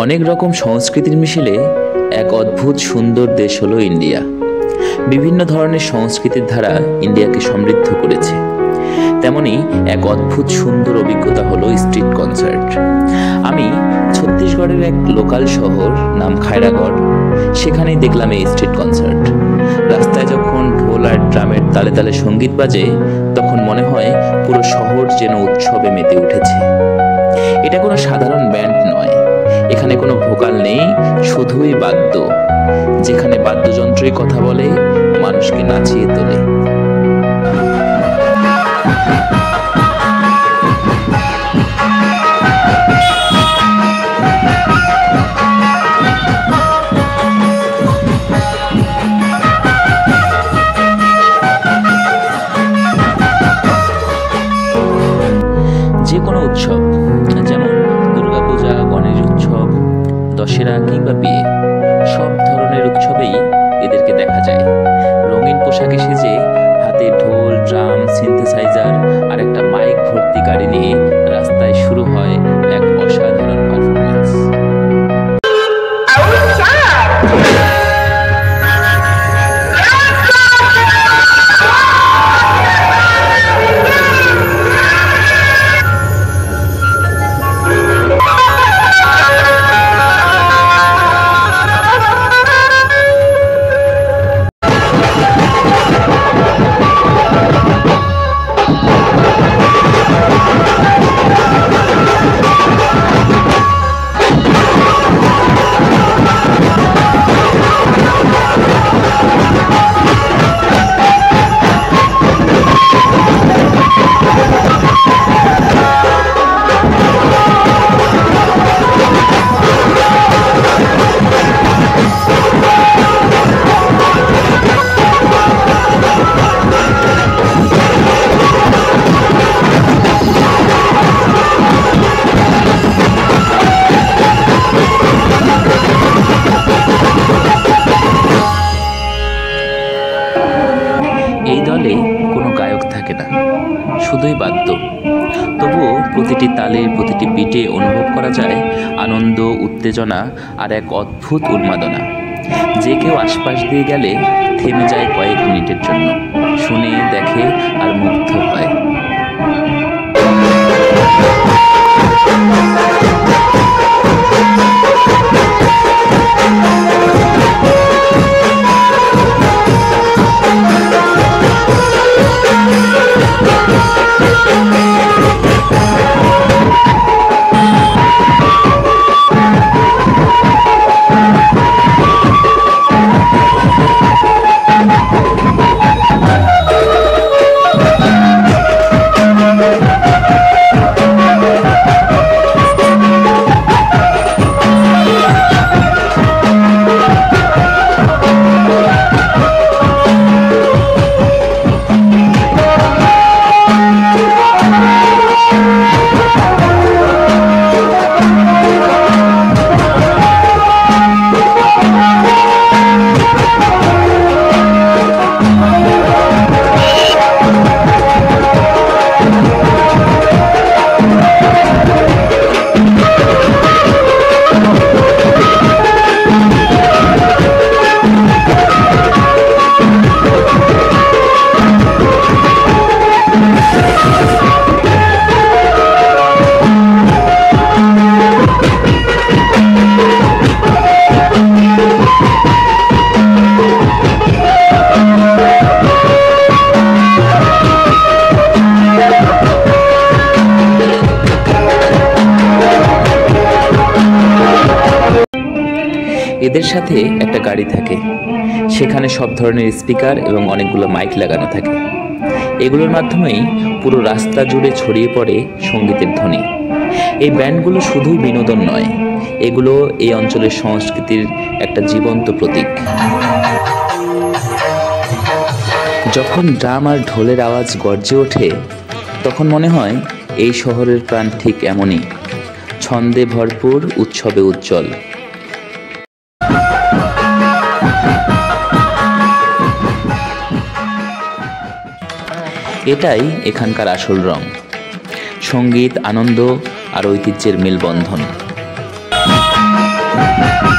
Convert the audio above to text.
অনেক রকম সংস্কৃতির মিশেলে এক অদ্ভুত সুন্দর দেশ হলো ইন্ডিয়া। বিভিন্ন ধরনের সংস্কৃতির ধারা ইন্ডিয়াকে সমৃদ্ধ করেছে। তেমনি এক অদ্ভুত সুন্দর অভিজ্ঞতা হলো স্ট্রিট কনসার্ট। আমি ছত্তিশগড়ের এক লোকাল শহর নাম খায়রাগড়, সেখানেই দেখলাম এই স্ট্রিট কনসার্ট। রাস্তায় যখন ঢোল আর ড্রামের তালে তালে সঙ্গীত বাজে, তখন মনে হয় পুরো শহর যেন উৎসবে মেতে উঠেছে। এটা কোনো সাধারণ ব্যান্ড নয়, এখানে কোনো ভোকাল নেই, শুধুই বাদ্য। যেখানে বাদ্যযন্ত্রই কথা বলে, মানুষকে নাচিয়ে তোলে। যে কোনো উৎসব, যেমন দুর্গাপূজা, গণেশ উৎসব, দশেরা কিংবা বিয়ে, সব ধরনের উৎসবেই এদেরকে দেখা যায়। রঙিন পোশাকে সেজে, হাতে ঢোল, ড্রাম, সিনথেসাইজার আর একটা মাইক ভর্তি গাড়ি নিয়ে রাস্তায় শুরু হয় এক অসাধারণ পারফরমেন্স। এই দলে কোনো গায়ক থাকে না, শুধুই বাদ্য। তবুও প্রতিটি তালে, প্রতিটি বিটে অনুভব করা যায় আনন্দ, উত্তেজনা আর এক অদ্ভুত উন্মাদনা। যে কেউ আশপাশ দিয়ে গেলে থেমে যায় কয়েক মিনিটের জন্য, শুনে, দেখে আর মুগ্ধ হয়। এদের সাথে একটা গাড়ি থাকে, সেখানে সব ধরনের স্পিকার এবং অনেকগুলো মাইক লাগানো থাকে। এগুলোর মাধ্যমেই পুরো রাস্তা জুড়ে ছড়িয়ে পড়ে সঙ্গীতের ধ্বনি। এই ব্যান্ডগুলো শুধুই বিনোদন নয়, এগুলো এই অঞ্চলের সংস্কৃতির একটা জীবন্ত প্রতীক। যখন ড্রাম আর ঢোলের আওয়াজ গর্জে ওঠে, তখন মনে হয় এই শহরের প্রাণ ঠিক এমনই, ছন্দে ভরপুর, উৎসবে উজ্জ্বল। এটাই এখানকার আসল রং, সঙ্গীত, আনন্দ আর ঐতিহ্যের মেলবন্ধন। ধন্যবাদ।